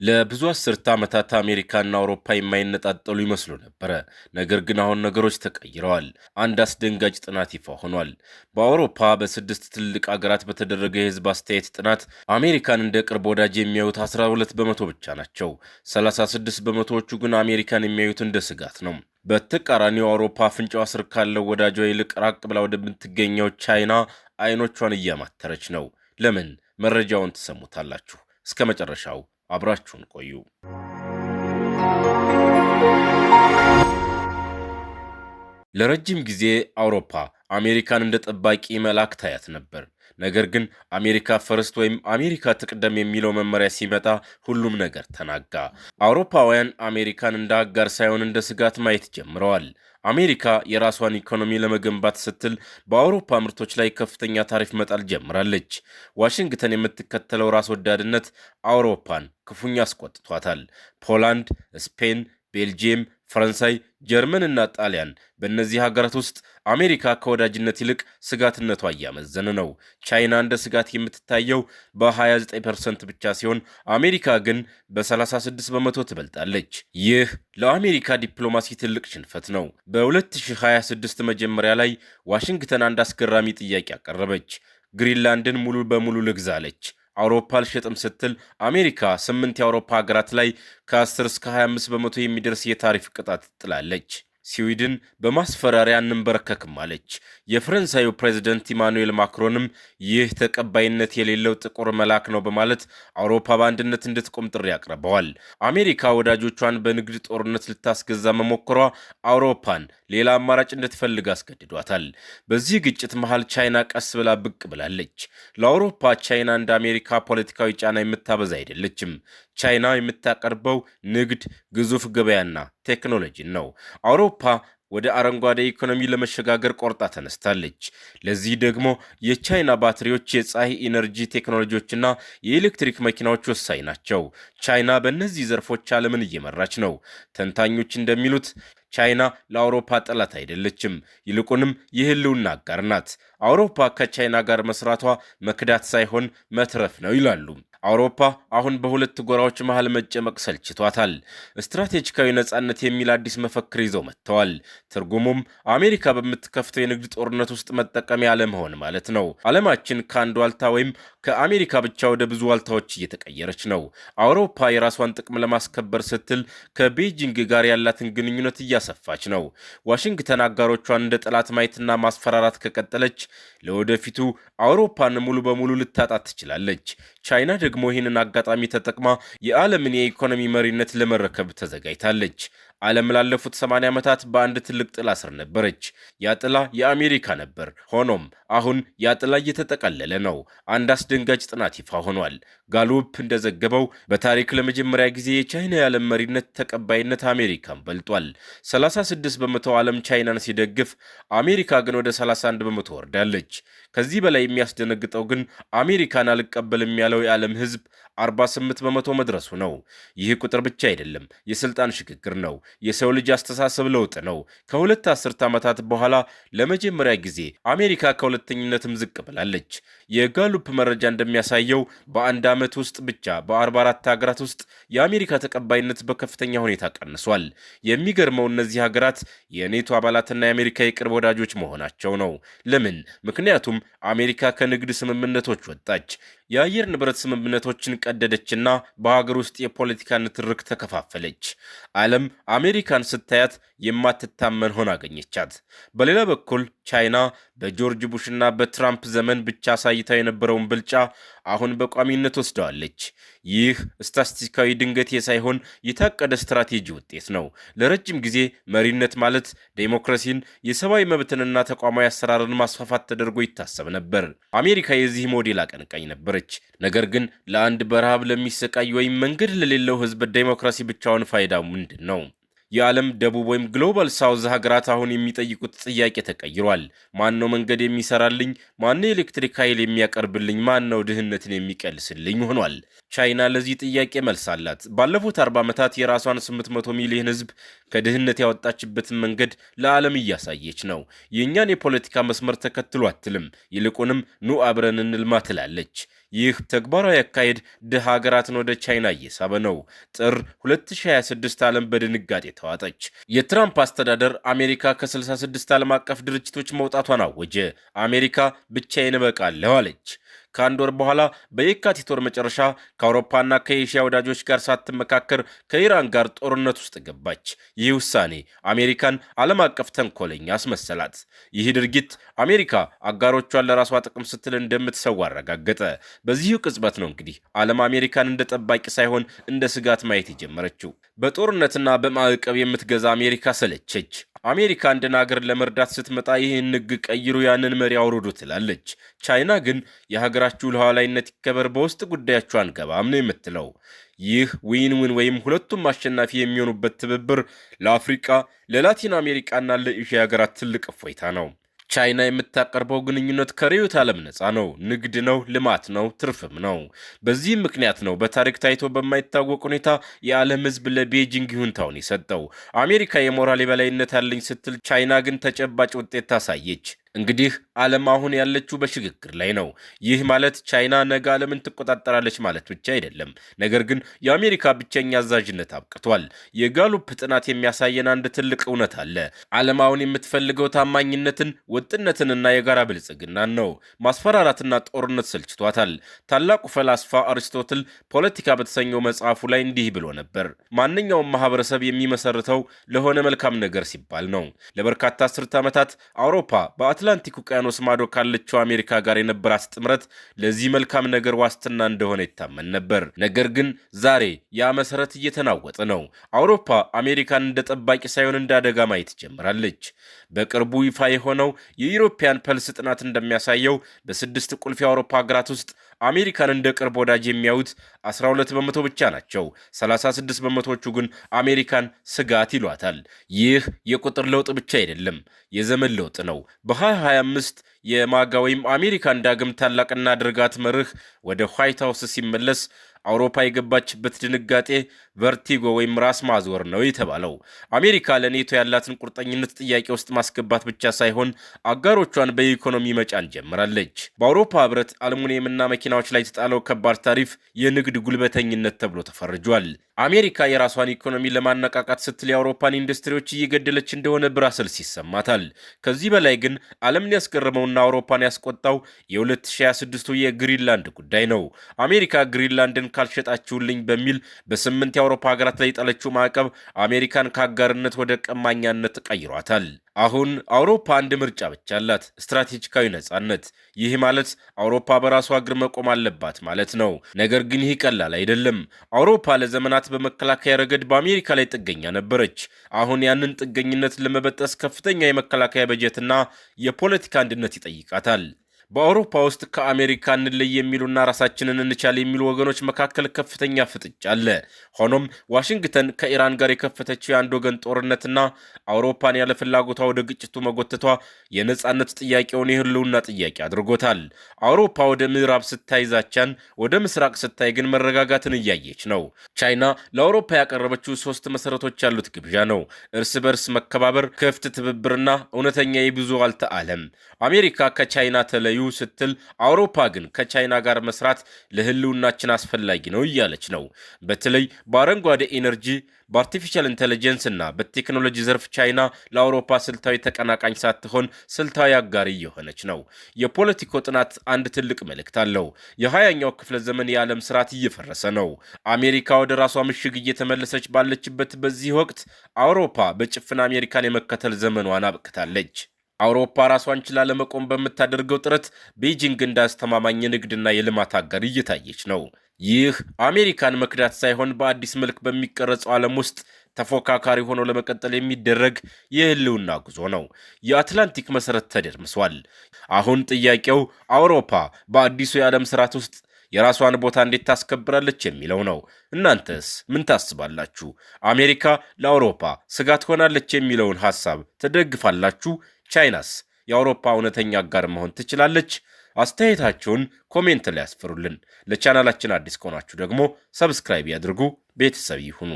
ለብዙ አስርተ ዓመታት አሜሪካና አውሮፓ የማይነጣጠሉ ይመስሉ ነበረ። ነገር ግን አሁን ነገሮች ተቀይረዋል። አንድ አስደንጋጭ ጥናት ይፋ ሆኗል። በአውሮፓ በስድስት ትልቅ አገራት በተደረገ የህዝብ አስተያየት ጥናት አሜሪካን እንደ ቅርብ ወዳጅ የሚያዩት 12 በመቶ ብቻ ናቸው። 36 በመቶዎቹ ግን አሜሪካን የሚያዩት እንደ ስጋት ነው። በተቃራኒው አውሮፓ አፍንጫዋ ስር ካለው ወዳጇ ይልቅ ራቅ ብላ ወደምትገኘው ቻይና አይኖቿን እያማተረች ነው። ለምን? መረጃውን ትሰሙታላችሁ። እስከ መጨረሻው አብራችሁን ቆዩ። ለረጅም ጊዜ አውሮፓ አሜሪካን እንደ ጠባቂ መልአክ ታያት ነበር። ነገር ግን አሜሪካ ፈርስት ወይም አሜሪካ ትቅደም የሚለው መመሪያ ሲመጣ ሁሉም ነገር ተናጋ። አውሮፓውያን አሜሪካን እንደ አጋር ሳይሆን እንደ ስጋት ማየት ጀምረዋል። አሜሪካ የራሷን ኢኮኖሚ ለመገንባት ስትል በአውሮፓ ምርቶች ላይ ከፍተኛ ታሪፍ መጣል ጀምራለች። ዋሽንግተን የምትከተለው ራስ ወዳድነት አውሮፓን ክፉኛ አስቆጥቷታል። ፖላንድ፣ ስፔን፣ ቤልጂየም፣ ፈረንሳይ፣ ጀርመን እና ጣሊያን በእነዚህ ሀገራት ውስጥ አሜሪካ ከወዳጅነት ይልቅ ስጋትነቷ እያመዘነ ነው። ቻይና እንደ ስጋት የምትታየው በ29% ብቻ ሲሆን አሜሪካ ግን በ36 በመቶ ትበልጣለች። ይህ ለአሜሪካ ዲፕሎማሲ ትልቅ ሽንፈት ነው። በ2026 መጀመሪያ ላይ ዋሽንግተን አንድ አስገራሚ ጥያቄ አቀረበች። ግሪንላንድን ሙሉ በሙሉ ልግዛለች። አውሮፓ አልሸጥም ስትል አሜሪካ 8 የአውሮፓ ሀገራት ላይ ከ10 እስከ 25 በመቶ የሚደርስ የታሪፍ ቅጣት ጥላለች። ስዊድን በማስፈራሪያ እንንበረከክም አለች። የፈረንሳዩ ፕሬዝደንት ኢማኑኤል ማክሮንም ይህ ተቀባይነት የሌለው ጥቁር መልአክ ነው በማለት አውሮፓ በአንድነት እንድትቆም ጥሪ አቅርበዋል። አሜሪካ ወዳጆቿን በንግድ ጦርነት ልታስገዛ መሞከሯ አውሮፓን ሌላ አማራጭ እንድትፈልግ አስገድዷታል። በዚህ ግጭት መሃል ቻይና ቀስ ብላ ብቅ ብላለች። ለአውሮፓ ቻይና እንደ አሜሪካ ፖለቲካዊ ጫና የምታበዛ አይደለችም። ቻይና የምታቀርበው ንግድ፣ ግዙፍ ገበያና ቴክኖሎጂን ነው። አውሮፓ ወደ አረንጓዴ ኢኮኖሚ ለመሸጋገር ቆርጣ ተነስታለች። ለዚህ ደግሞ የቻይና ባትሪዎች፣ የፀሐይ ኢነርጂ ቴክኖሎጂዎችና የኤሌክትሪክ መኪናዎች ወሳኝ ናቸው። ቻይና በእነዚህ ዘርፎች ዓለምን እየመራች ነው። ተንታኞች እንደሚሉት ቻይና ለአውሮፓ ጠላት አይደለችም፣ ይልቁንም የህልውና አጋር ናት። አውሮፓ ከቻይና ጋር መስራቷ መክዳት ሳይሆን መትረፍ ነው ይላሉ። አውሮፓ አሁን በሁለት ጎራዎች መሃል መጨመቅ ሰልችቷታል። ስትራቴጂካዊ ነጻነት የሚል አዲስ መፈክር ይዘው መጥተዋል። ትርጉሙም አሜሪካ በምትከፍተው የንግድ ጦርነት ውስጥ መጠቀሚያ አለመሆን ማለት ነው። ዓለማችን ከአንድ ዋልታ ወይም ከአሜሪካ ብቻ ወደ ብዙ ዋልታዎች እየተቀየረች ነው። አውሮፓ የራሷን ጥቅም ለማስከበር ስትል ከቤጂንግ ጋር ያላትን ግንኙነት እያሰፋች ነው። ዋሽንግተን አጋሮቿን እንደ ጠላት ማየትና ማስፈራራት ከቀጠለች ለወደፊቱ አውሮፓን ሙሉ በሙሉ ልታጣት ትችላለች። ቻይና ደግሞ ይህንን አጋጣሚ ተጠቅማ የዓለምን የኢኮኖሚ መሪነት ለመረከብ ተዘጋጅታለች። ዓለም ላለፉት 80 ዓመታት በአንድ ትልቅ ጥላ ስር ነበረች። ያ ጥላ የአሜሪካ ነበር። ሆኖም አሁን ያ ጥላ እየተጠቀለለ ነው። አንድ አስደንጋጭ ጥናት ይፋ ሆኗል። ጋሉፕ እንደዘገበው በታሪክ ለመጀመሪያ ጊዜ የቻይና የዓለም መሪነት ተቀባይነት አሜሪካን በልጧል። 36 በመቶ ዓለም ቻይናን ሲደግፍ፣ አሜሪካ ግን ወደ 31 በመቶ ወርዳለች። ከዚህ በላይ የሚያስደነግጠው ግን አሜሪካን አልቀበልም ያለው የዓለም ሕዝብ 48 በመቶ መድረሱ ነው። ይህ ቁጥር ብቻ አይደለም፣ የስልጣን ሽግግር ነው። የሰው ልጅ አስተሳሰብ ለውጥ ነው። ከሁለት አስርት ዓመታት በኋላ ለመጀመሪያ ጊዜ አሜሪካ ከሁለተኝነትም ዝቅ ብላለች። የጋሉፕ መረጃ እንደሚያሳየው በአንድ ዓመት ውስጥ ብቻ በ44 ሀገራት ውስጥ የአሜሪካ ተቀባይነት በከፍተኛ ሁኔታ ቀንሷል። የሚገርመው እነዚህ ሀገራት የኔቶ አባላትና የአሜሪካ የቅርብ ወዳጆች መሆናቸው ነው። ለምን? ምክንያቱም አሜሪካ ከንግድ ስምምነቶች ወጣች፣ የአየር ንብረት ስምምነቶችን ቀደደችና በሀገር ውስጥ የፖለቲካ ንትርክ ተከፋፈለች። ዓለም አሜሪካን ስታያት የማትታመን ሆና አገኘቻት። በሌላ በኩል ቻይና በጆርጅ ቡሽና በትራምፕ ዘመን ብቻ አሳይታ የነበረውን ብልጫ አሁን በቋሚነት ወስደዋለች። ይህ ስታቲስቲካዊ ድንገቴ ሳይሆን የታቀደ ስትራቴጂ ውጤት ነው። ለረጅም ጊዜ መሪነት ማለት ዴሞክራሲን፣ የሰብአዊ መብትንና ተቋማዊ አሰራርን ማስፋፋት ተደርጎ ይታሰብ ነበር። አሜሪካ የዚህ ሞዴል አቀንቃኝ ነበረች። ነገር ግን ለአንድ በረሃብ ለሚሰቃይ ወይም መንገድ ለሌለው ሕዝብ ዴሞክራሲ ብቻውን ፋይዳው ምንድን ነው? የዓለም ደቡብ ወይም ግሎባል ሳውዝ ሀገራት አሁን የሚጠይቁት ጥያቄ ተቀይሯል። ማን ነው መንገድ የሚሰራልኝ? ማን ነው ኤሌክትሪክ ኃይል የሚያቀርብልኝ? ማን ነው ድህነትን የሚቀልስልኝ ሆኗል። ቻይና ለዚህ ጥያቄ መልስ አላት። ባለፉት 40 ዓመታት የራሷን 800 ሚሊዮን ሕዝብ ከድህነት ያወጣችበትን መንገድ ለዓለም እያሳየች ነው። የእኛን የፖለቲካ መስመር ተከትሎ አትልም፣ ይልቁንም ኑ አብረን እንልማ ትላለች። ይህ ተግባራዊ አካሄድ ድሃ ሀገራትን ወደ ቻይና እየሳበ ነው። ጥር 2026 ዓለም በድንጋጤ ተዋጠች። የትራምፕ አስተዳደር አሜሪካ ከ66 ዓለም አቀፍ ድርጅቶች መውጣቷን አወጀ። አሜሪካ ብቻዬን እበቃለሁ አለች። ከአንድ ወር በኋላ በየካቲት ወር መጨረሻ ከአውሮፓና ከኤሽያ ወዳጆች ጋር ሳትመካከር ከኢራን ጋር ጦርነት ውስጥ ገባች። ይህ ውሳኔ አሜሪካን ዓለም አቀፍ ተንኮለኛ አስመሰላት። ይህ ድርጊት አሜሪካ አጋሮቿን ለራሷ ጥቅም ስትል እንደምትሰዋ አረጋገጠ። በዚሁ ቅጽበት ነው እንግዲህ ዓለም አሜሪካን እንደ ጠባቂ ሳይሆን እንደ ስጋት ማየት የጀመረችው። በጦርነትና በማዕቀብ የምትገዛ አሜሪካ ሰለቸች። አሜሪካ አንድን ሀገር ለመርዳት ስትመጣ ይህን ሕግ ቀይሩ፣ ያንን መሪ አውርዱ ትላለች። ቻይና ግን የሀገራችሁ ሉዓላዊነት ይከበር፣ በውስጥ ጉዳያችሁ አንገባም ነው የምትለው። ይህ ዊን ዊን ወይም ሁለቱም አሸናፊ የሚሆኑበት ትብብር ለአፍሪቃ፣ ለላቲን አሜሪካና ለኤሽያ ሀገራት ትልቅ እፎይታ ነው። ቻይና የምታቀርበው ግንኙነት ከርዕዮተ ዓለም ነፃ ነው። ንግድ ነው፣ ልማት ነው፣ ትርፍም ነው። በዚህም ምክንያት ነው በታሪክ ታይቶ በማይታወቅ ሁኔታ የዓለም ሕዝብ ለቤጂንግ ይሁንታውን የሰጠው። አሜሪካ የሞራል የበላይነት አለኝ ስትል፣ ቻይና ግን ተጨባጭ ውጤት ታሳየች። እንግዲህ ዓለም አሁን ያለችው በሽግግር ላይ ነው። ይህ ማለት ቻይና ነገ ዓለምን ትቆጣጠራለች ማለት ብቻ አይደለም። ነገር ግን የአሜሪካ ብቸኛ አዛዥነት አብቅቷል። የጋሉፕ ጥናት የሚያሳየን አንድ ትልቅ እውነት አለ። ዓለም አሁን የምትፈልገው ታማኝነትን፣ ወጥነትንና የጋራ ብልጽግናን ነው። ማስፈራራትና ጦርነት ሰልችቷታል። ታላቁ ፈላስፋ አሪስቶትል ፖለቲካ በተሰኘው መጽሐፉ ላይ እንዲህ ብሎ ነበር። ማንኛውም ማህበረሰብ የሚመሰርተው ለሆነ መልካም ነገር ሲባል ነው። ለበርካታ አስርት ዓመታት አውሮፓ አትላንቲክ ውቅያኖስ ማዶ ካለችው አሜሪካ ጋር የነበራት ጥምረት ለዚህ መልካም ነገር ዋስትና እንደሆነ ይታመን ነበር። ነገር ግን ዛሬ ያ መሰረት እየተናወጠ ነው። አውሮፓ አሜሪካን እንደ ጠባቂ ሳይሆን እንደ አደጋ ማየት ጀምራለች። በቅርቡ ይፋ የሆነው የዩሮፒያን ፐልስ ጥናት እንደሚያሳየው በ6 ቁልፍ የአውሮፓ ሀገራት ውስጥ አሜሪካን እንደ ቅርብ ወዳጅ የሚያዩት 12 በመቶ ብቻ ናቸው። 36 በመቶዎቹ ግን አሜሪካን ስጋት ይሏታል። ይህ የቁጥር ለውጥ ብቻ አይደለም፣ የዘመን ለውጥ ነው። በ2025 የማጋ ወይም አሜሪካን ዳግም ታላቅ እናድርጋት መርህ ወደ ዋይት ሃውስ ሲመለስ አውሮፓ የገባችበት ድንጋጤ ቨርቲጎ ወይም ራስ ማዞር ነው የተባለው። አሜሪካ ለኔቶ ያላትን ቁርጠኝነት ጥያቄ ውስጥ ማስገባት ብቻ ሳይሆን አጋሮቿን በኢኮኖሚ መጫን ጀምራለች። በአውሮፓ ህብረት አልሙኒየምና መኪናዎች ላይ የተጣለው ከባድ ታሪፍ የንግድ ጉልበተኝነት ተብሎ ተፈርጇል። አሜሪካ የራሷን ኢኮኖሚ ለማነቃቃት ስትል የአውሮፓን ኢንዱስትሪዎች እየገደለች እንደሆነ ብራሰልስ ይሰማታል። ከዚህ በላይ ግን ዓለምን ያስገረመውና አውሮፓን ያስቆጣው የ2026ቱ የግሪንላንድ ጉዳይ ነው። አሜሪካ ግሪንላንድን ካልሸጣችሁልኝ በሚል በ8 የአውሮፓ ሀገራት ላይ የጣለችው ማዕቀብ አሜሪካን ከአጋርነት ወደ ቀማኛነት ቀይሯታል። አሁን አውሮፓ አንድ ምርጫ ብቻ አላት፣ ስትራቴጂካዊ ነጻነት። ይህ ማለት አውሮፓ በራሷ እግር መቆም አለባት ማለት ነው። ነገር ግን ይህ ቀላል አይደለም። አውሮፓ ለዘመናት በመከላከያ ረገድ በአሜሪካ ላይ ጥገኛ ነበረች። አሁን ያንን ጥገኝነት ለመበጠስ ከፍተኛ የመከላከያ በጀትና የፖለቲካ አንድነት ይጠይቃታል። በአውሮፓ ውስጥ ከአሜሪካ እንለይ የሚሉና ራሳችንን እንቻል የሚሉ ወገኖች መካከል ከፍተኛ ፍጥጫ አለ። ሆኖም ዋሽንግተን ከኢራን ጋር የከፈተችው የአንድ ወገን ጦርነትና አውሮፓን ያለ ፍላጎቷ ወደ ግጭቱ መጎተቷ የነጻነት ጥያቄውን የህልውና ጥያቄ አድርጎታል። አውሮፓ ወደ ምዕራብ ስታይ ዛቻን፣ ወደ ምስራቅ ስታይ ግን መረጋጋትን እያየች ነው። ቻይና ለአውሮፓ ያቀረበችው 3 መሰረቶች ያሉት ግብዣ ነው። እርስ በርስ መከባበር፣ ክፍት ትብብርና እውነተኛ የብዙ ዋልታ ዓለም። አሜሪካ ከቻይና ተለዩ ስትል፣ አውሮፓ ግን ከቻይና ጋር መስራት ለህልውናችን አስፈላጊ ነው እያለች ነው። በተለይ በአረንጓዴ ኢነርጂ፣ በአርቲፊሻል ኢንተለጀንስ እና በቴክኖሎጂ ዘርፍ ቻይና ለአውሮፓ ስልታዊ ተቀናቃኝ ሳትሆን ስልታዊ አጋሪ እየሆነች ነው። የፖለቲኮ ጥናት አንድ ትልቅ መልእክት አለው። የ20ኛው ክፍለ ዘመን የዓለም ስርዓት እየፈረሰ ነው። አሜሪካ ወደ ራሷ ምሽግ እየተመለሰች ባለችበት በዚህ ወቅት አውሮፓ በጭፍን አሜሪካን የመከተል ዘመኗን አብቅታለች። አውሮፓ ራሷን ችላ ለመቆም በምታደርገው ጥረት ቤጂንግ እንደ አስተማማኝ የንግድና የልማት አጋር እየታየች ነው። ይህ አሜሪካን መክዳት ሳይሆን በአዲስ መልክ በሚቀረጸው ዓለም ውስጥ ተፎካካሪ ሆኖ ለመቀጠል የሚደረግ የህልውና ጉዞ ነው። የአትላንቲክ መሰረት ተደርምሷል። አሁን ጥያቄው አውሮፓ በአዲሱ የዓለም ስርዓት ውስጥ የራሷን ቦታ እንዴት ታስከብራለች የሚለው ነው። እናንተስ ምን ታስባላችሁ? አሜሪካ ለአውሮፓ ስጋት ሆናለች የሚለውን ሐሳብ ትደግፋላችሁ? ቻይናስ የአውሮፓ እውነተኛ አጋር መሆን ትችላለች? አስተያየታችሁን ኮሜንት ላይ ያስፍሩልን። ለቻናላችን አዲስ ከሆናችሁ ደግሞ ሰብስክራይብ ያድርጉ፣ ቤተሰብ ይሁኑ።